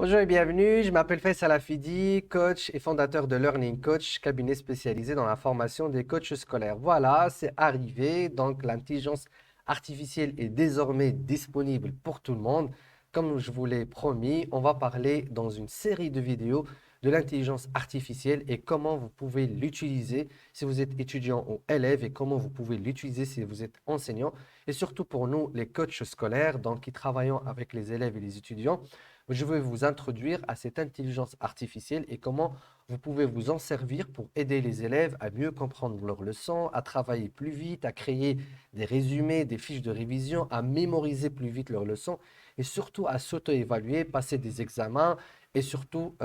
Bonjour et bienvenue, je m'appelle Faisal Hafidi, coach et fondateur de Learning Coach, cabinet spécialisé dans la formation des coachs scolaires. Voilà, c'est arrivé, donc l'intelligence artificielle est désormais disponible pour tout le monde. Comme je vous l'ai promis, on va parler dans une série de vidéos de l'intelligence artificielle et comment vous pouvez l'utiliser si vous êtes étudiant ou élève et comment vous pouvez l'utiliser si vous êtes enseignant. Et surtout pour nous, les coachs scolaires, donc qui travaillons avec les élèves et les étudiants, je vais vous introduire à cette intelligence artificielle et comment vous pouvez vous en servir pour aider les élèves à mieux comprendre leurs leçons, à travailler plus vite, à créer des résumés, des fiches de révision, à mémoriser plus vite leurs leçons et surtout à s'auto-évaluer, passer des examens et surtout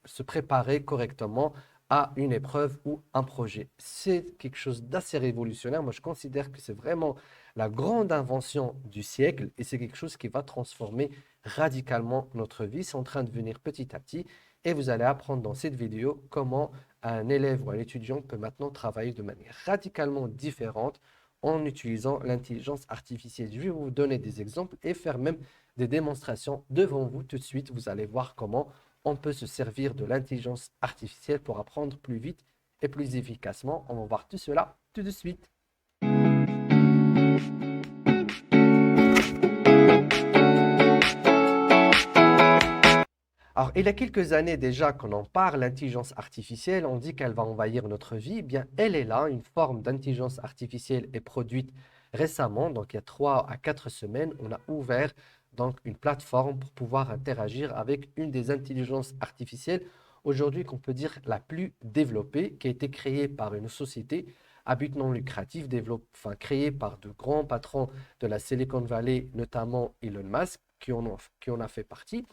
se préparer correctement à une épreuve ou un projet. C'est quelque chose d'assez révolutionnaire. Moi, je considère que c'est vraiment la grande invention du siècle et c'est quelque chose qui va transformer radicalement notre vie. C'est en train de venir petit à petit et vous allez apprendre dans cette vidéo comment un élève ou un étudiant peut maintenant travailler de manière radicalement différente en utilisant l'intelligence artificielle. Je vais vous donner des exemples et faire même des démonstrations devant vous tout de suite. Vous allez voir comment on peut se servir de l'intelligence artificielle pour apprendre plus vite et plus efficacement. On va voir tout cela tout de suite. Alors, il y a quelques années déjà qu'on en parle, l'intelligence artificielle, on dit qu'elle va envahir notre vie. Eh bien, elle est là, une forme d'intelligence artificielle est produite récemment, donc il y a 3 à 4 semaines, on a ouvert donc une plateforme pour pouvoir interagir avec une des intelligences artificielles aujourd'hui qu'on peut dire la plus développée, qui a été créée par une société à but non lucratif, créée par de grands patrons de la Silicon Valley, notamment Elon Musk, qui en a fait partie.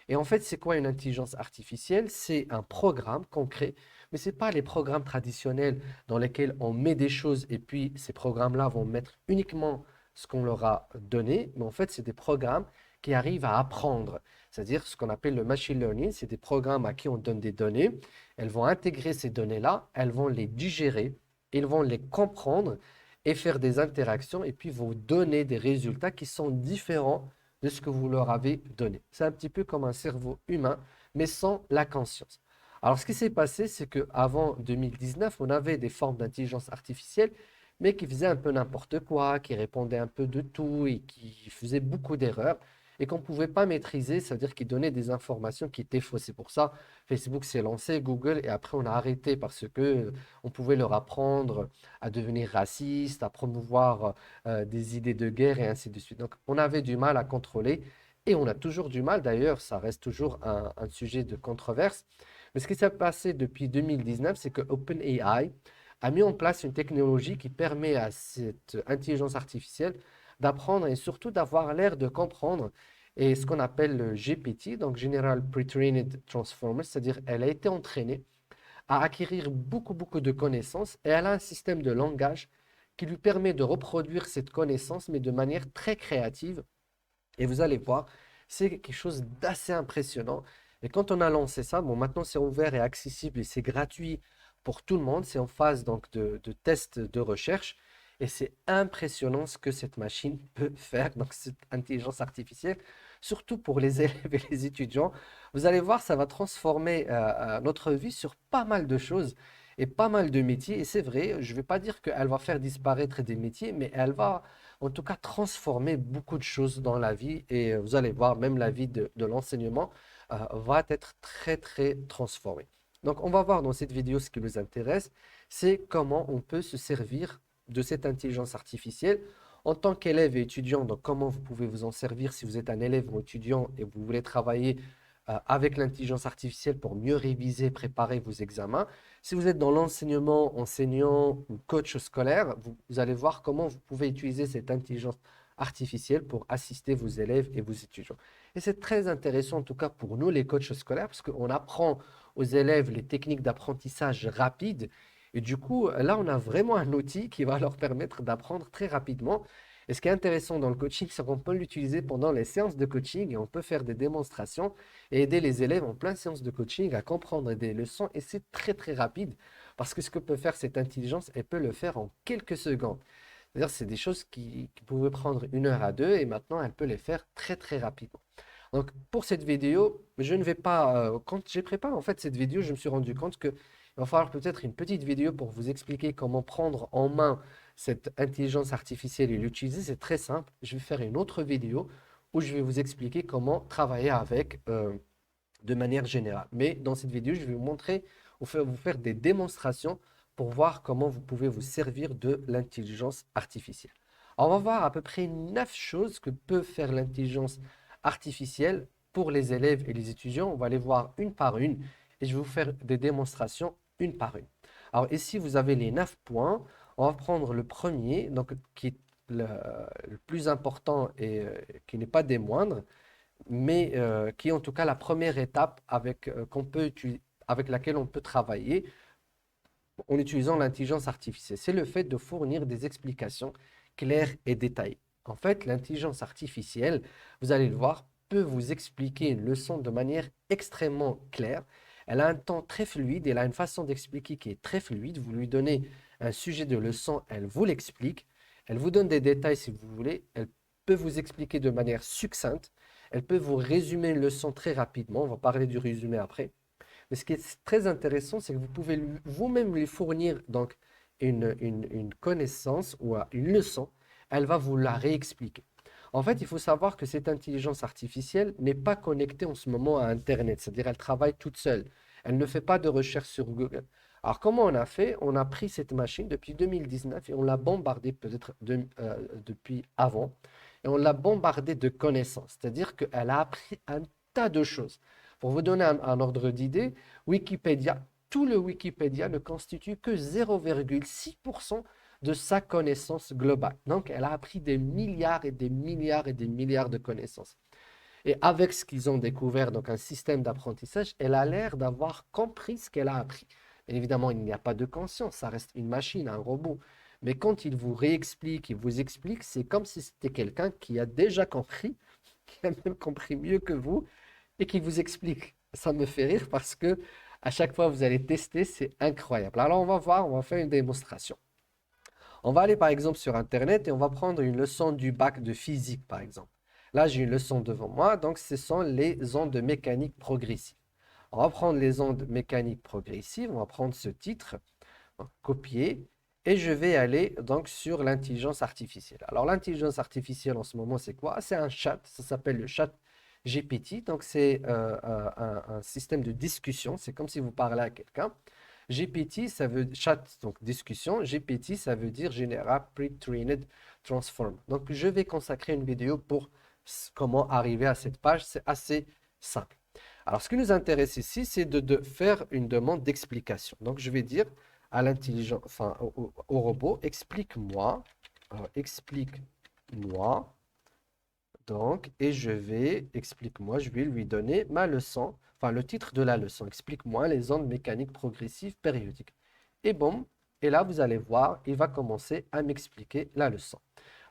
Et en fait, c'est quoi une intelligence artificielle? C'est un programme concret, mais ce n'est pas les programmes traditionnels dans lesquels on met des choses et puis ces programmes-là vont mettre uniquement ce qu'on leur a donné, mais en fait, c'est des programmes qui arrivent à apprendre. C'est-à-dire ce qu'on appelle le machine learning, c'est des programmes à qui on donne des données, elles vont intégrer ces données-là, elles vont les digérer, ils vont les comprendre et faire des interactions et puis vous donner des résultats qui sont différents de ce que vous leur avez donné. C'est un petit peu comme un cerveau humain, mais sans la conscience. Alors, ce qui s'est passé, c'est qu'avant 2019, on avait des formes d'intelligence artificielle, mais qui faisaient un peu n'importe quoi, qui répondaient un peu de tout et qui faisaient beaucoup d'erreurs et qu'on ne pouvait pas maîtriser, c'est-à-dire qu'ils donnaient des informations qui étaient fausses. C'est pour ça Facebook s'est lancé, Google, et après on a arrêté parce que on pouvait leur apprendre à devenir raciste, à promouvoir des idées de guerre et ainsi de suite. Donc, on avait du mal à contrôler et on a toujours du mal, d'ailleurs, ça reste toujours un sujet de controverse. Mais ce qui s'est passé depuis 2019, c'est que OpenAI a mis en place une technologie qui permet à cette intelligence artificielle d'apprendre et surtout d'avoir l'air de comprendre et ce qu'on appelle le GPT, donc General Pre-trained Transformer, c'est-à-dire elle a été entraînée à acquérir beaucoup de connaissances et elle a un système de langage qui lui permet de reproduire cette connaissance, mais de manière très créative. Et vous allez voir, c'est quelque chose d'assez impressionnant. Et quand on a lancé ça, bon, maintenant c'est ouvert et accessible et c'est gratuit pour tout le monde. C'est en phase donc de test de recherche. Et c'est impressionnant ce que cette machine peut faire, donc cette intelligence artificielle, surtout pour les élèves et les étudiants. Vous allez voir, ça va transformer notre vie sur pas mal de choses et pas mal de métiers. Et c'est vrai, je ne vais pas dire qu'elle va faire disparaître des métiers, mais elle va en tout cas transformer beaucoup de choses dans la vie et vous allez voir, même la vie de l'enseignement va être très transformée. Donc, on va voir dans cette vidéo ce qui nous intéresse, c'est comment on peut se servir de cette intelligence artificielle en tant qu'élève et étudiant. Donc, comment vous pouvez vous en servir si vous êtes un élève ou étudiant et vous voulez travailler avec l'intelligence artificielle pour mieux réviser, préparer vos examens. Si vous êtes dans l'enseignement, enseignant ou coach scolaire, vous allez voir comment vous pouvez utiliser cette intelligence artificielle pour assister vos élèves et vos étudiants. Et c'est très intéressant, en tout cas pour nous, les coachs scolaires, parce qu'on apprend aux élèves les techniques d'apprentissage rapide. Et du coup, là, on a vraiment un outil qui va leur permettre d'apprendre très rapidement. Et ce qui est intéressant dans le coaching, c'est qu'on peut l'utiliser pendant les séances de coaching et on peut faire des démonstrations et aider les élèves en pleine séance de coaching à comprendre des leçons. Et c'est très rapide parce que ce que peut faire cette intelligence, elle peut le faire en quelques secondes. C'est-à-dire, c'est des choses qui pouvaient prendre 1 heure à 2 et maintenant, elle peut les faire très rapidement. Donc, pour cette vidéo, je ne vais pas, quand j'ai préparé en fait cette vidéo, je me suis rendu compte qu'il va falloir peut-être une petite vidéo pour vous expliquer comment prendre en main cette intelligence artificielle et l'utiliser. C'est très simple. Je vais faire une autre vidéo où je vais vous expliquer comment travailler avec de manière générale. Mais dans cette vidéo, je vais vous montrer, vous faire des démonstrations pour voir comment vous pouvez vous servir de l'intelligence artificielle. Alors, on va voir à peu près 9 choses que peut faire l'intelligence artificielle pour les élèves et les étudiants. On va les voir une par une et je vais vous faire des démonstrations une par une. Alors ici, vous avez les 9 points. On va prendre le premier, donc, qui est le plus important et qui n'est pas des moindres, mais qui est en tout cas la première étape avec laquelle on peut travailler en utilisant l'intelligence artificielle. C'est le fait de fournir des explications claires et détaillées. En fait, l'intelligence artificielle, vous allez le voir, peut vous expliquer une leçon de manière extrêmement claire. Elle a un temps très fluide, elle a une façon d'expliquer qui est très fluide. Vous lui donnez un sujet de leçon, elle vous l'explique. Elle vous donne des détails si vous voulez. Elle peut vous expliquer de manière succincte. Elle peut vous résumer une leçon très rapidement. On va parler du résumé après. Mais ce qui est très intéressant, c'est que vous pouvez vous-même lui fournir donc une connaissance ou une leçon. Elle va vous la réexpliquer. En fait, il faut savoir que cette intelligence artificielle n'est pas connectée en ce moment à Internet, c'est-à-dire elle travaille toute seule. Elle ne fait pas de recherche sur Google. Alors, comment on a fait? On a pris cette machine depuis 2019 et on l'a bombardée peut-être depuis avant. Et on l'a bombardée de connaissances, c'est-à-dire qu'elle a appris un tas de choses. Pour vous donner un ordre d'idée, Wikipédia, tout le Wikipédia ne constitue que 0,6% de sa connaissance globale. Donc, elle a appris des milliards et des milliards et des milliards de connaissances. Et avec ce qu'ils ont découvert, donc un système d'apprentissage, elle a l'air d'avoir compris ce qu'elle a appris. Bien évidemment, il n'y a pas de conscience, ça reste une machine, un robot. Mais quand il vous réexplique, il vous explique, c'est comme si c'était quelqu'un qui a déjà compris, qui a même compris mieux que vous, et qui vous explique. Ça me fait rire parce que à chaque fois que vous allez tester, c'est incroyable. Alors on va voir, on va faire une démonstration. On va aller par exemple sur Internet et on va prendre une leçon du bac de physique par exemple. Là, j'ai une leçon devant moi, donc ce sont les ondes de mécanique progressive. On va prendre les ondes mécaniques progressives, on va prendre ce titre, copier, et je vais aller donc sur l'intelligence artificielle. Alors l'intelligence artificielle en ce moment, c'est quoi? C'est un chat, ça s'appelle le chat GPT, donc c'est un système de discussion, c'est comme si vous parlez à quelqu'un. GPT, ça veut chat, donc discussion. GPT, ça veut dire General Pre-trained Transform. Donc, je vais consacrer une vidéo pour comment arriver à cette page. C'est assez simple. Alors, ce qui nous intéresse ici, c'est de faire une demande d'explication. Donc, je vais dire à l'intelligence, enfin, au robot, explique-moi. Explique-moi. Donc, et explique-moi, je vais lui donner ma leçon, enfin le titre de la leçon. Explique-moi les ondes mécaniques progressives périodiques. Et bon, et là vous allez voir, il va commencer à m'expliquer la leçon.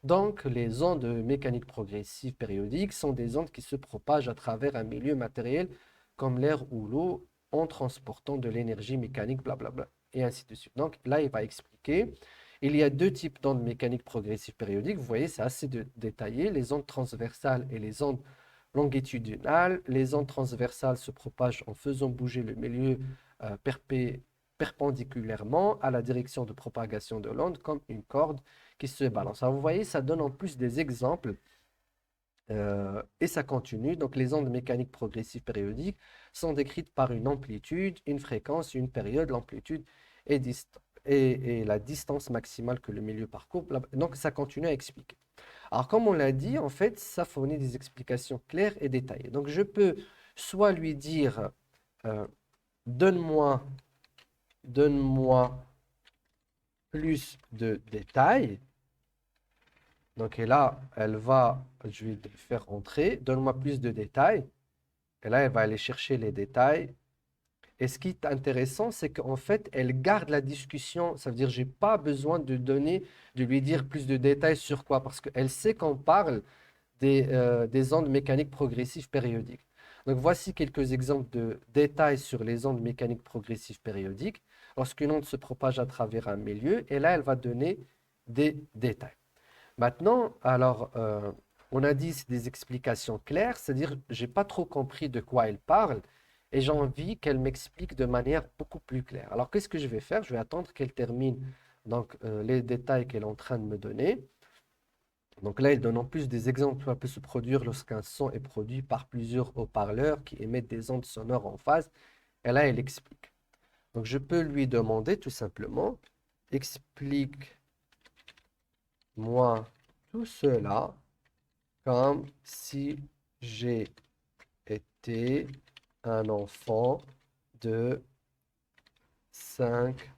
Donc, les ondes mécaniques progressives périodiques sont des ondes qui se propagent à travers un milieu matériel comme l'air ou l'eau en transportant de l'énergie mécanique, blablabla, et ainsi de suite. Donc là, il va expliquer. Il y a deux types d'ondes mécaniques progressives périodiques. Vous voyez, c'est assez détaillé. Les ondes transversales et les ondes longitudinales. Les ondes transversales se propagent en faisant bouger le milieu euh, perpendiculairement à la direction de propagation de l'onde, comme une corde qui se balance. Alors vous voyez, ça donne en plus des exemples et ça continue. Donc les ondes mécaniques progressives périodiques sont décrites par une amplitude, une fréquence, une période, l'amplitude et, et la distance maximale que le milieu parcourt. Donc ça continue à expliquer. Alors comme on l'a dit, en fait, ça fournit des explications claires et détaillées. Donc je peux soit lui dire, euh, donne-moi plus de détails. Donc, et là, je vais faire entrer, donne-moi plus de détails. Et là, elle va aller chercher les détails. Et ce qui est intéressant, c'est qu'en fait, elle garde la discussion. Ça veut dire, j'ai pas besoin de lui dire plus de détails sur quoi, parce qu'elle sait qu'on parle des ondes mécaniques progressives périodiques. Donc, voici quelques exemples de détails sur les ondes mécaniques progressives périodiques. Lorsqu'une onde se propage à travers un milieu, et là, elle va donner des détails. Maintenant, alors, On a dit c'est des explications claires, c'est-à-dire j'ai pas trop compris de quoi elle parle et j'ai envie qu'elle m'explique de manière beaucoup plus claire. Alors qu'est-ce que je vais faire? Je vais attendre qu'elle termine donc les détails qu'elle est en train de me donner. Donc là, il donne en plus des exemples. Ça peut se produire lorsqu'un son est produit par plusieurs haut-parleurs qui émettent des ondes sonores en phase. Et là, elle explique. Donc je peux lui demander tout simplement, explique-moi tout cela comme si j'ai été un enfant de 5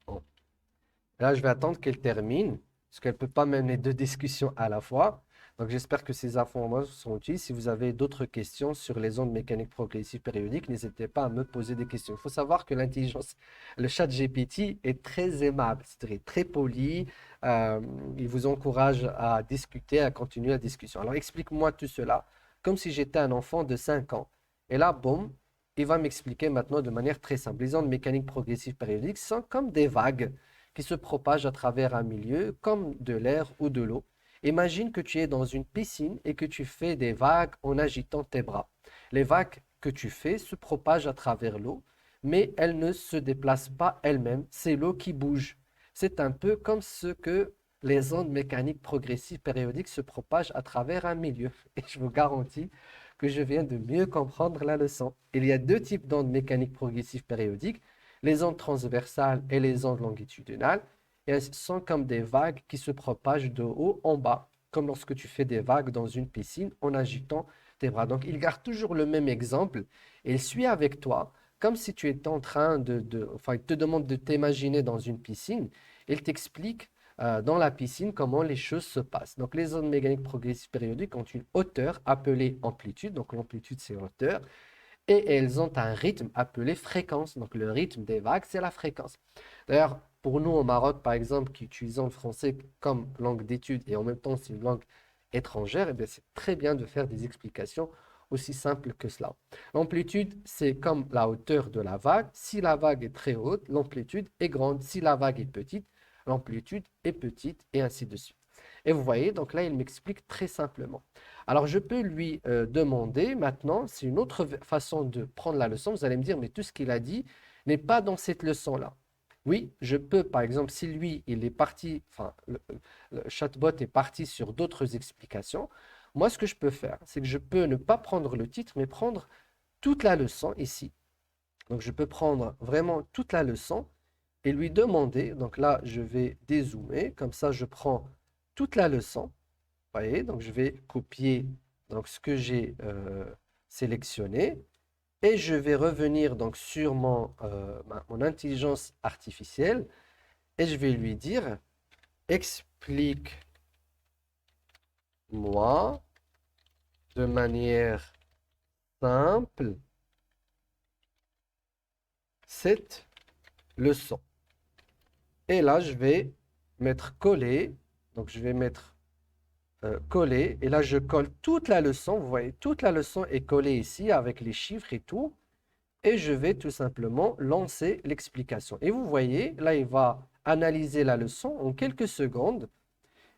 ans. Là, je vais attendre qu'elle termine, parce qu'elle ne peut pas mener deux discussions à la fois. Donc, j'espère que ces informations sont utiles. Si vous avez d'autres questions sur les ondes mécaniques progressives périodiques, n'hésitez pas à me poser des questions. Il faut savoir que l'intelligence, le chat GPT est très aimable, c'est-à-dire très poli. euh, il vous encourage à discuter, à continuer la discussion. Alors, explique-moi tout cela comme si j'étais un enfant de 5 ans. Et là, boum, il va m'expliquer maintenant de manière très simple. Les ondes mécaniques progressives périodiques sont comme des vagues qui se propage à travers un milieu comme de l'air ou de l'eau. Imagine que tu es dans une piscine et que tu fais des vagues en agitant tes bras. Les vagues que tu fais se propagent à travers l'eau, mais elles ne se déplacent pas elles-mêmes, c'est l'eau qui bouge. C'est un peu comme ce que les ondes mécaniques progressives périodiques se propagent à travers un milieu. Et je vous garantis que je viens de mieux comprendre la leçon. Il y a deux types d'ondes mécaniques progressives périodiques, les ondes transversales et les ondes longitudinales, et elles sont comme des vagues qui se propagent de haut en bas, comme lorsque tu fais des vagues dans une piscine en agitant tes bras. Donc, il garde toujours le même exemple et il suit avec toi, comme si tu étais en train enfin, il te demande de t'imaginer dans une piscine. Il t'explique dans la piscine comment les choses se passent. Donc, les ondes mécaniques progressives périodiques ont une hauteur appelée amplitude. Donc, l'amplitude, c'est hauteur et elles ont un rythme appelé fréquence. Donc le rythme des vagues, c'est la fréquence. D'ailleurs, pour nous au Maroc, par exemple, qui utilisons le français comme langue d'étude et en même temps c'est une langue étrangère, eh c'est très bien de faire des explications aussi simples que cela. L'amplitude, c'est comme la hauteur de la vague. Si la vague est très haute, l'amplitude est grande. Si la vague est petite, l'amplitude est petite et ainsi de suite. Et vous voyez, donc là, il m'explique très simplement. Alors, je peux lui demander maintenant, c'est une autre façon de prendre la leçon. Vous allez me dire, mais tout ce qu'il a dit n'est pas dans cette leçon-là. Oui, je peux, par exemple, si lui, il est parti, enfin, le chatbot est parti sur d'autres explications, moi, ce que je peux faire, c'est que je peux ne pas prendre le titre, mais prendre toute la leçon ici. Donc, je peux prendre vraiment toute la leçon et lui demander, donc là, je vais dézoomer, comme ça, je prends toute la leçon. Voyez, donc je vais copier donc, ce que j'ai sélectionné et je vais revenir donc sur mon intelligence artificielle et je vais lui dire explique-moi de manière simple cette leçon. Et là, je vais mettre coller, donc je vais mettre coller. Et là, je colle toute la leçon. Vous voyez, toute la leçon est collée ici avec les chiffres et tout. Et je vais tout simplement lancer l'explication. Et vous voyez, là, il va analyser la leçon en quelques secondes.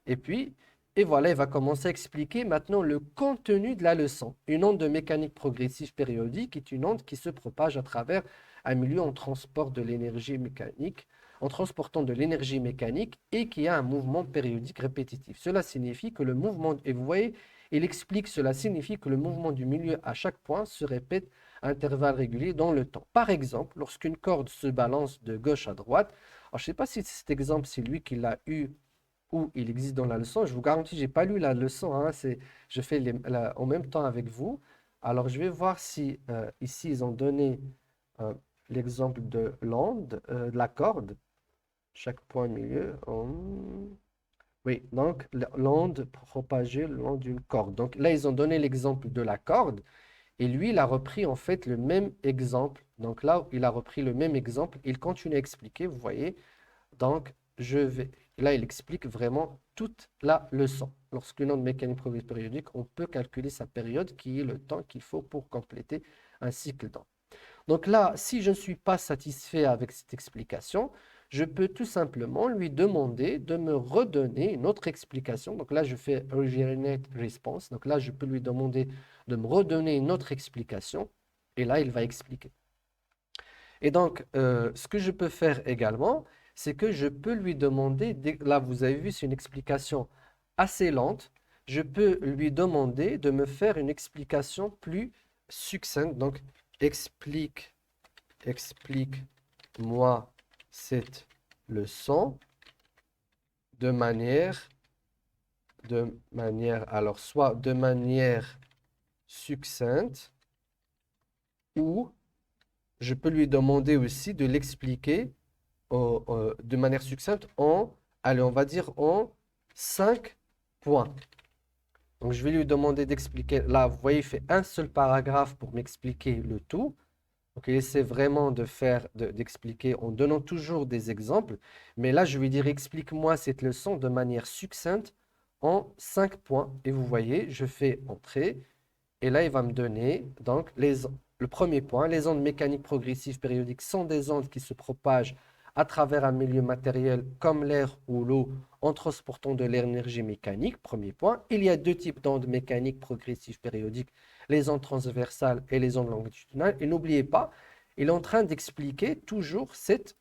Et puis, et voilà, il va commencer à expliquer maintenant le contenu de la leçon. Une onde de mécanique progressive périodique est une onde qui se propage à travers un milieu en transport de l'énergie mécanique, en transportant de l'énergie mécanique et qui a un mouvement périodique répétitif. Cela signifie que le mouvement, et vous voyez, il explique, cela signifie que le mouvement du milieu à chaque point se répète à intervalles réguliers dans le temps. Par exemple, lorsqu'une corde se balance de gauche à droite, alors je ne sais pas si cet exemple, c'est lui qui l'a eu ou il existe dans la leçon. Je vous garantis, je n'ai pas lu la leçon, hein, je fais en même temps avec vous. Alors, je vais voir si ici, ils ont donné euh, l'exemple de l'onde, de la corde, chaque point milieu. Oui, donc l'onde propagée le long d'une corde. Donc là, ils ont donné l'exemple de la corde et lui, il a repris en fait le même exemple. Donc là, il a repris le même exemple. Il continue à expliquer, vous voyez. Donc, là, il explique vraiment toute la leçon. Lorsqu'une onde mécanique progressive périodique, on peut calculer sa période qui est le temps qu'il faut pour compléter un cycle d'onde. Donc là, si je ne suis pas satisfait avec cette explication, je peux tout simplement lui demander de me redonner une autre explication. Donc là, je fais originate response. Donc là, je peux lui demander de me redonner une autre explication. Et là, il va expliquer. Et donc, ce que je peux faire également, c'est que je peux lui demander, là, vous avez vu, c'est une explication assez lente. Je peux lui demander de me faire une explication plus succincte. Donc, explique-moi cette leçon de alors soit de manière succincte ou je peux lui demander aussi de l'expliquer de manière succincte allez, on va dire en 5 points. Donc, je vais lui demander d'expliquer. Là, vous voyez, il fait un seul paragraphe pour m'expliquer le tout. Donc, il essaie vraiment d'expliquer en donnant toujours des exemples. Mais là, je vais dire, explique-moi cette leçon de manière succincte en 5 points. Et vous voyez, je fais entrer. Et là, il va me donner donc le premier point, les ondes mécaniques progressives périodiques sont des ondes qui se propagent à travers un milieu matériel comme l'air ou l'eau en transportant de l'énergie mécanique. Premier point. Il y a deux types d'ondes mécaniques progressives périodiques, les ondes transversales et les ondes longitudinales. Et n'oubliez pas, il est en train d'expliquer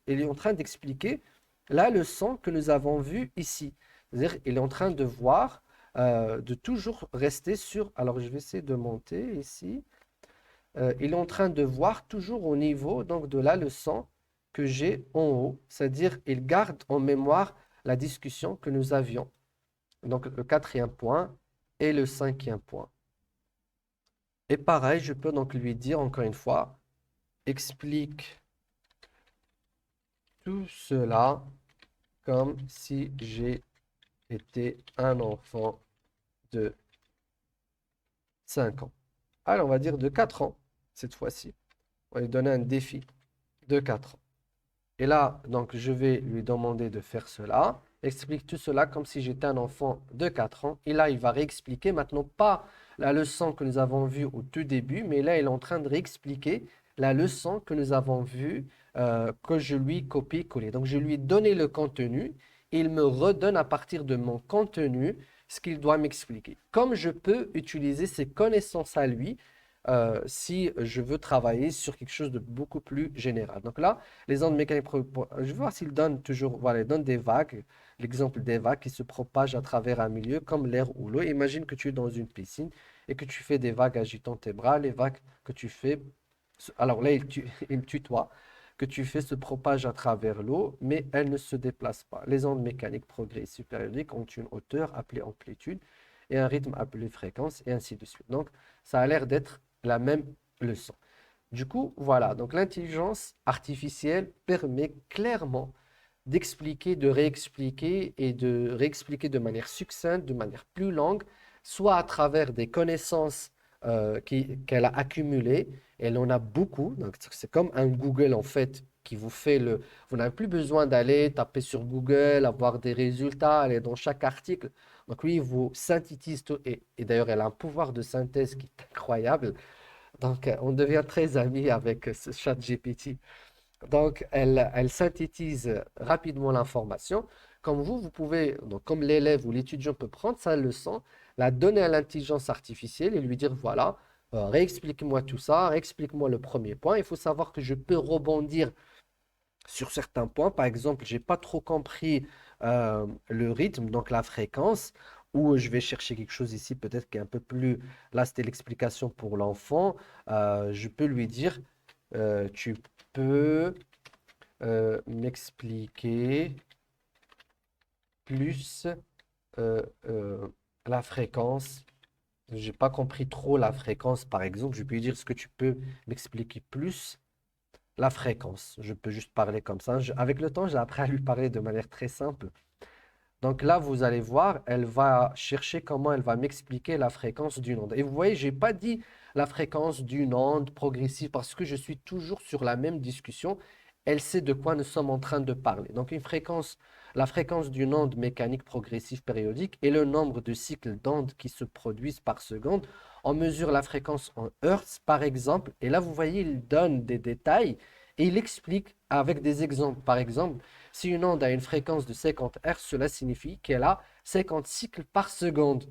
il est en train d'expliquer la leçon que nous avons vue ici. C'est-à-dire, il est en train de voir de toujours rester sur. Alors, je vais essayer de monter ici. Il est en train de voir toujours au niveau donc, de la leçon que j'ai en haut. C'est-à-dire, il garde en mémoire la discussion que nous avions. Donc, le quatrième point et le cinquième point. Et pareil, je peux donc lui dire encore une fois, explique tout cela comme si j'ai été un enfant de 5 ans. Alors, on va dire de 4 ans, cette fois-ci. On va lui donner un défi de 4 ans. Et là, donc, je vais lui demander de faire cela. Explique tout cela comme si j'étais un enfant de 4 ans. Et là, il va réexpliquer maintenant pas la leçon que nous avons vue au tout début, mais là, il est en train de réexpliquer la leçon que nous avons vue, que je lui copie-coller. Donc, je lui ai donné le contenu et il me redonne à partir de mon contenu ce qu'il doit m'expliquer. Comme je peux utiliser ses connaissances à lui si je veux travailler sur quelque chose de beaucoup plus général. Donc là, les ondes mécaniques, je vais voir s'il donne toujours, voilà, il donne des vagues, l'exemple des vagues qui se propagent à travers un milieu comme l'air ou l'eau. Imagine que tu es dans une piscine et que tu fais des vagues agitant tes bras, les vagues que tu fais, alors là, il me tutoie, que tu fais se propagent à travers l'eau, mais elles ne se déplacent pas. Les ondes mécaniques progressives périodiques ont une hauteur appelée amplitude et un rythme appelé fréquence, et ainsi de suite. Donc, ça a l'air d'être la même leçon. Du coup, voilà, donc l'intelligence artificielle permet clairement d'expliquer, de réexpliquer et de réexpliquer de manière succincte, de manière plus longue, soit à travers des connaissances qu'elle a accumulées, elle en a beaucoup, donc c'est comme un Google en fait qui vous fait le... Vous n'avez plus besoin d'aller taper sur Google, avoir des résultats, aller dans chaque article. Donc oui, il vous synthétise tout, et d'ailleurs elle a un pouvoir de synthèse qui est incroyable. Donc on devient très amis avec ce chat GPT. Donc, elle synthétise rapidement l'information. Comme vous pouvez, donc comme l'élève ou l'étudiant peut prendre sa leçon, la donner à l'intelligence artificielle et lui dire, voilà, réexplique-moi tout ça, réexplique-moi le premier point. Il faut savoir que je peux rebondir sur certains points. Par exemple, j'ai pas trop compris le rythme, donc la fréquence, ou je vais chercher quelque chose ici, peut-être qui est un peu plus... Là, c'était l'explication pour l'enfant. Je peux lui dire, tu peux m'expliquer plus euh, euh, la fréquence. J'ai pas compris trop la fréquence, par exemple. Je peux lui dire, est-ce que tu peux m'expliquer plus la fréquence? Je peux juste parler comme ça. Avec le temps, j'ai appris à lui parler de manière très simple. Donc là, vous allez voir, elle va chercher comment elle va m'expliquer la fréquence d'une onde. Et vous voyez, je n'ai pas dit la fréquence d'une onde progressive parce que je suis toujours sur la même discussion. Elle sait de quoi nous sommes en train de parler. Donc la fréquence d'une onde mécanique progressive périodique est le nombre de cycles d'ondes qui se produisent par seconde. On mesure la fréquence en Hertz, par exemple. Et là, vous voyez, il donne des détails Et il explique avec des exemples. Par exemple, si une onde a une fréquence de 50 Hz, cela signifie qu'elle a 50 cycles par seconde.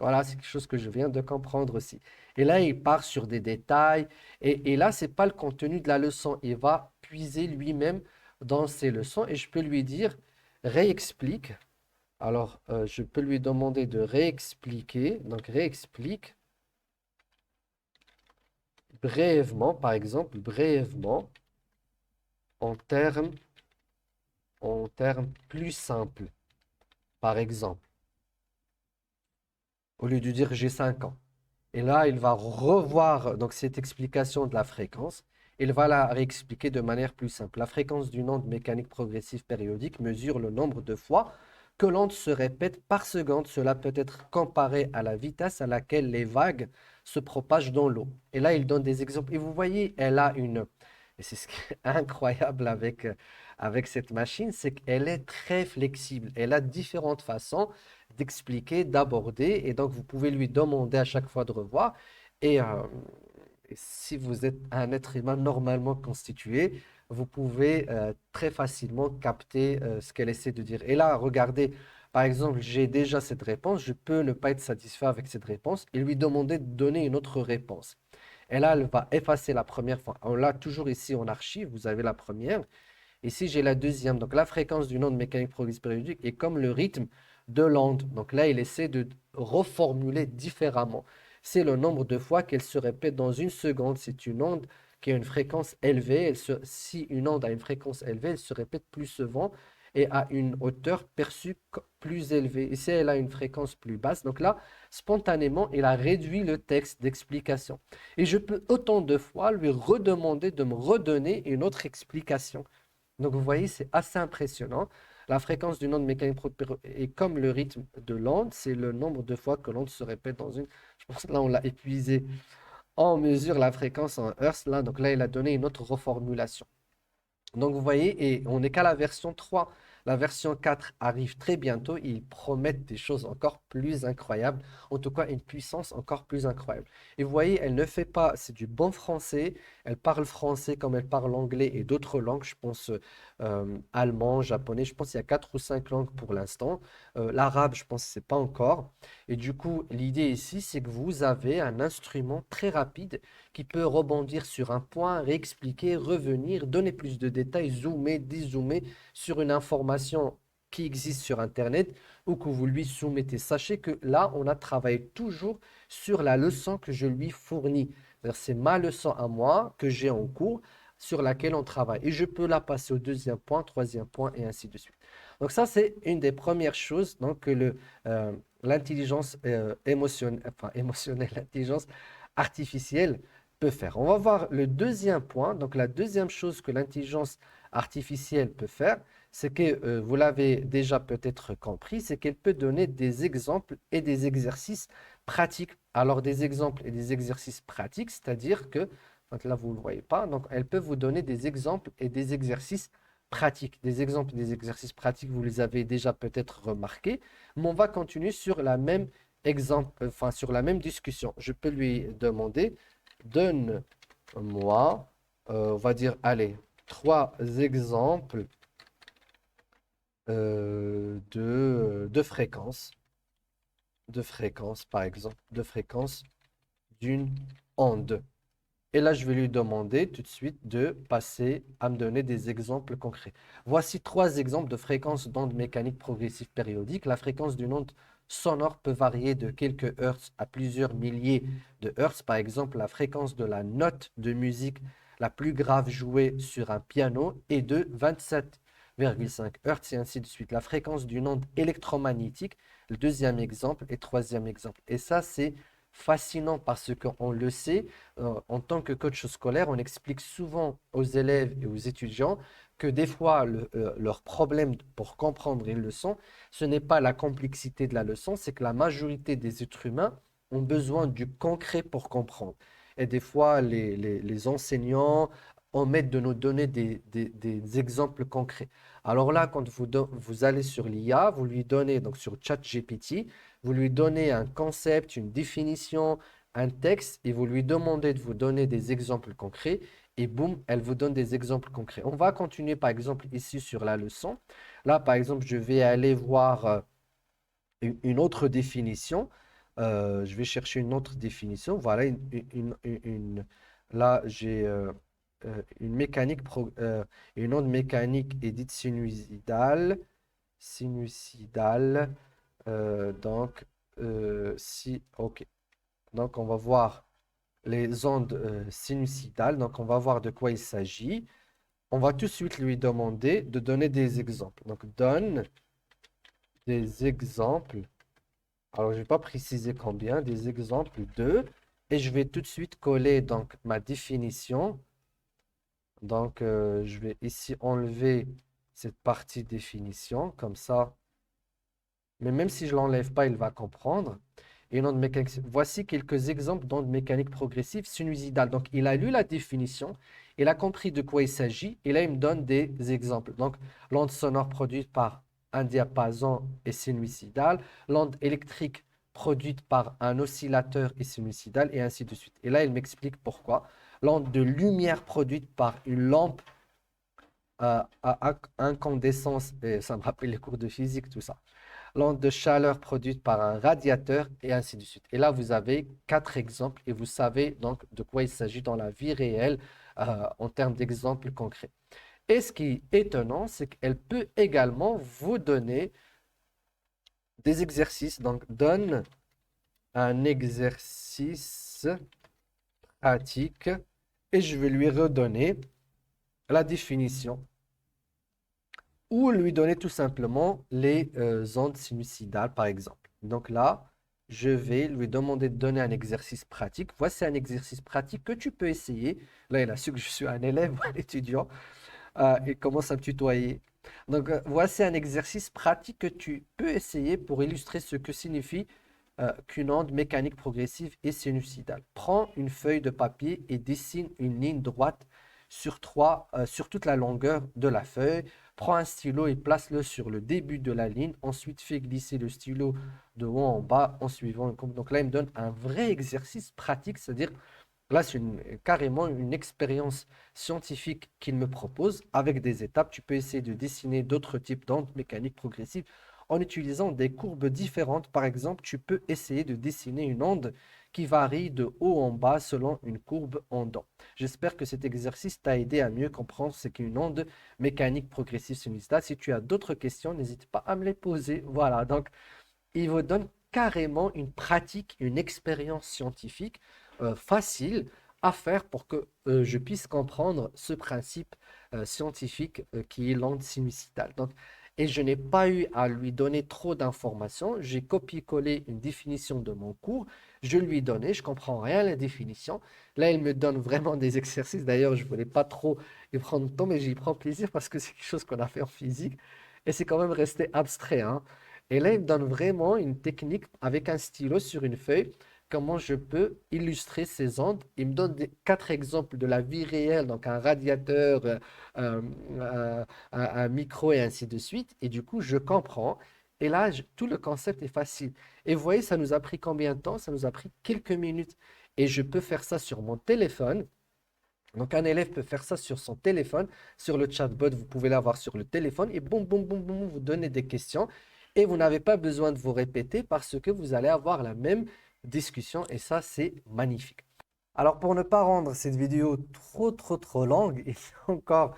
Voilà, c'est quelque chose que je viens de comprendre aussi. Et là, il part sur des détails. Et là, ce n'est pas le contenu de la leçon. Il va puiser lui-même dans ses leçons. Et je peux lui dire, réexplique. Alors, je peux lui demander de réexpliquer. Donc, réexplique brièvement, par exemple, brièvement, en termes, en termes plus simples. Par exemple, au lieu de dire j'ai 5 ans. Et là, il va revoir donc cette explication de la fréquence. Il va la réexpliquer de manière plus simple. La fréquence d'une onde mécanique progressive périodique mesure le nombre de fois que l'onde se répète par seconde. Cela peut être comparé à la vitesse à laquelle les vagues se propagent dans l'eau. Et là, il donne des exemples. Et vous voyez, elle a une... Et c'est ce qui est incroyable avec cette machine, c'est qu'elle est très flexible. Elle a différentes façons d'expliquer, d'aborder. Et donc, vous pouvez lui demander à chaque fois de revoir. Et si vous êtes un être humain normalement constitué, vous pouvez très facilement capter ce qu'elle essaie de dire. Et là, regardez, par exemple, j'ai déjà cette réponse, je peux ne pas être satisfait avec cette réponse et lui demander de donner une autre réponse. Et là, elle va effacer la première fois. On l'a toujours ici en archive, vous avez la première. Ici, j'ai la deuxième. Donc, la fréquence d'une onde mécanique progressive périodique est comme le rythme de l'onde. Donc là, il essaie de reformuler différemment. C'est le nombre de fois qu'elle se répète dans une seconde. C'est une onde qui a une fréquence élevée. Si une onde a une fréquence élevée, elle se répète plus souvent et à une hauteur perçue plus élevée. Ici, elle a une fréquence plus basse. Donc là, spontanément, il a réduit le texte d'explication. Et je peux autant de fois lui redemander de me redonner une autre explication. Donc vous voyez, c'est assez impressionnant. La fréquence d'une onde mécanique est comme le rythme de l'onde, c'est le nombre de fois que l'onde se répète dans une. Je pense que là, on l'a épuisé. On mesure la fréquence en Hertz, là. Donc là, il a donné une autre reformulation. Donc vous voyez, et on n'est qu'à la version 3. La version 4 arrive très bientôt. Ils promettent des choses encore plus incroyables. En tout cas, une puissance encore plus incroyable. Et vous voyez, elle ne fait pas, c'est du bon français. Elle parle français comme elle parle anglais et d'autres langues. Je pense allemand, japonais. Je pense qu'il y a 4 ou 5 langues pour l'instant. L'arabe, je pense que ce n'est pas encore. Et du coup, l'idée ici, c'est que vous avez un instrument très rapide qui peut rebondir sur un point, réexpliquer, revenir, donner plus de détails, zoomer, dézoomer sur une information qui existe sur Internet ou que vous lui soumettez. Sachez que là, on a travaillé toujours sur la leçon que je lui fournis. C'est ma leçon à moi que j'ai en cours sur laquelle on travaille. Et je peux la passer au deuxième point, troisième point et ainsi de suite. Donc ça, c'est une des premières choses donc, que l'intelligence émotionnelle, enfin émotionnelle, l'intelligence artificielle peut faire. On va voir le deuxième point. Donc, la deuxième chose que l'intelligence artificielle peut faire, c'est que vous l'avez déjà peut-être compris, c'est qu'elle peut donner des exemples et des exercices pratiques. Alors, des exemples et des exercices pratiques, c'est-à-dire que, donc là, vous ne le voyez pas, donc elle peut vous donner des exemples et des exercices pratiques. Des exemples et des exercices pratiques, vous les avez déjà peut-être remarqués, mais on va continuer sur la même exemple, enfin, sur la même discussion. Je peux lui demander donne-moi, on va dire, allez, 3 exemples de fréquences, par exemple, de fréquence d'une onde. Et là, je vais lui demander tout de suite de passer à me donner des exemples concrets. Voici 3 exemples de fréquences d'ondes mécaniques progressives périodiques. La fréquence d'une onde sonore peut varier de quelques hertz à plusieurs milliers de hertz. Par exemple, la fréquence de la note de musique la plus grave jouée sur un piano est de 27,5 hertz et ainsi de suite. La fréquence d'une onde électromagnétique, le deuxième exemple et troisième exemple. Et ça, c'est fascinant parce qu'on le sait, en tant que coach scolaire, on explique souvent aux élèves et aux étudiants que des fois, leur problème pour comprendre une leçon, ce n'est pas la complexité de la leçon, c'est que la majorité des êtres humains ont besoin du concret pour comprendre. Et des fois, les enseignants omettent de nous donner des exemples concrets. Alors là, quand vous allez sur l'IA, vous lui donnez, donc sur ChatGPT, vous lui donnez un concept, une définition, un texte et vous lui demandez de vous donner des exemples concrets et boum, elle vous donne des exemples concrets. On va continuer par exemple ici sur la leçon. Là, par exemple, je vais aller voir une autre définition. Je vais chercher une autre définition. Voilà, là, j'ai une mécanique, une onde mécanique est dite sinusoïdale. Sinusoïdale. Donc, si, ok. Donc, on va voir les ondes sinusoïdales. Donc, on va voir de quoi il s'agit. On va tout de suite lui demander de donner des exemples. Donc, donne des exemples. Alors, je ne vais pas préciser combien, des exemples de. Et je vais tout de suite coller donc ma définition. Donc, je vais ici enlever cette partie définition, comme ça. Mais même si je ne l'enlève pas, il va comprendre. Et une onde mécanique. Voici quelques exemples d'ondes mécaniques progressives sinusoïdales. Donc, il a lu la définition, il a compris de quoi il s'agit, et là, il me donne des exemples. Donc, l'onde sonore produite par un diapason est sinusoïdale, l'onde électrique produite par un oscillateur est sinusoïdale, et ainsi de suite. Et là, il m'explique pourquoi. L'onde de lumière produite par une lampe à incandescence, et ça me rappelle les cours de physique, tout ça. L'onde de chaleur produite par un radiateur, et ainsi de suite. Et là, vous avez 4 exemples et vous savez donc de quoi il s'agit dans la vie réelle en termes d'exemples concrets. Et ce qui est étonnant, c'est qu'elle peut également vous donner des exercices. Donc, donne un exercice pratique et je vais lui redonner la définition ou lui donner tout simplement les ondes sinusoïdales, par exemple. Donc là, je vais lui demander de donner un exercice pratique. Voici un exercice pratique que tu peux essayer. Là, il a su que je suis un élève ou un étudiant. Il commence à me tutoyer. Donc, voici un exercice pratique que tu peux essayer pour illustrer ce que signifie qu'une onde mécanique progressive est sinusoïdale. Prends une feuille de papier et dessine une ligne droite sur toute la longueur de la feuille. Prends un stylo et place-le sur le début de la ligne. Ensuite, fais glisser le stylo de haut en bas en suivant. Donc là, il me donne un vrai exercice pratique, c'est-à-dire là, c'est carrément une expérience scientifique qu'il me propose avec des étapes. Tu peux essayer de dessiner d'autres types d'ondes mécaniques progressives en utilisant des courbes différentes. Par exemple, tu peux essayer de dessiner une onde qui varie de haut en bas selon une courbe en dents. J'espère que cet exercice t'a aidé à mieux comprendre ce qu'est une onde mécanique progressive sinusoïdale. Si tu as d'autres questions, n'hésite pas à me les poser. Voilà, donc il vous donne carrément une pratique, une expérience scientifique facile à faire pour que je puisse comprendre ce principe scientifique qui est l'onde sinusoïdale. Donc, et je n'ai pas eu à lui donner trop d'informations. J'ai copié-collé une définition de mon cours. Je lui ai donné, je ne comprends rien à la définition. Là, il me donne vraiment des exercices. D'ailleurs, je ne voulais pas trop y prendre de temps, mais j'y prends plaisir parce que c'est quelque chose qu'on a fait en physique. Et c'est quand même resté abstrait, hein. Et là, il me donne vraiment une technique avec un stylo sur une feuille, comment je peux illustrer ces ondes. Il me donne 4 exemples de la vie réelle, donc un radiateur, euh, un micro et ainsi de suite. Et du coup, je comprends. Et là, tout le concept est facile. Et vous voyez, ça nous a pris combien de temps? Ça nous a pris quelques minutes. Et je peux faire ça sur mon téléphone. Donc, un élève peut faire ça sur son téléphone, sur le chatbot, vous pouvez l'avoir sur le téléphone et boum, boum, boum, boum, vous donnez des questions et vous n'avez pas besoin de vous répéter parce que vous allez avoir la même discussion et ça, c'est magnifique. Alors, pour ne pas rendre cette vidéo trop longue, il y a encore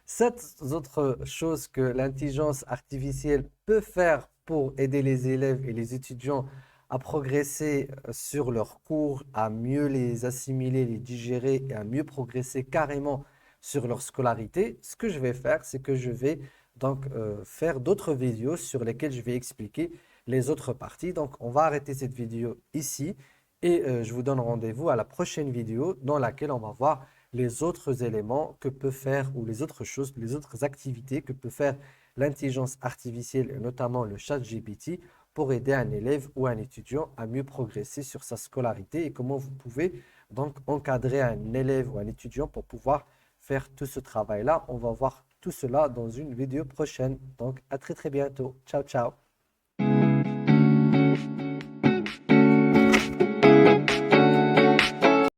7 autres choses que l'intelligence artificielle peut faire pour aider les élèves et les étudiants à progresser sur leurs cours, à mieux les assimiler, les digérer et à mieux progresser carrément sur leur scolarité. Ce que je vais faire, c'est que je vais donc faire d'autres vidéos sur lesquelles je vais expliquer les autres parties. Donc, on va arrêter cette vidéo ici et je vous donne rendez-vous à la prochaine vidéo dans laquelle on va voir les autres éléments que peut faire ou les autres choses, les autres activités que peut faire l'intelligence artificielle et notamment le chat GPT pour aider un élève ou un étudiant à mieux progresser sur sa scolarité et comment vous pouvez donc encadrer un élève ou un étudiant pour pouvoir faire tout ce travail-là. On va voir tout cela dans une vidéo prochaine. Donc, à très bientôt. Ciao, ciao.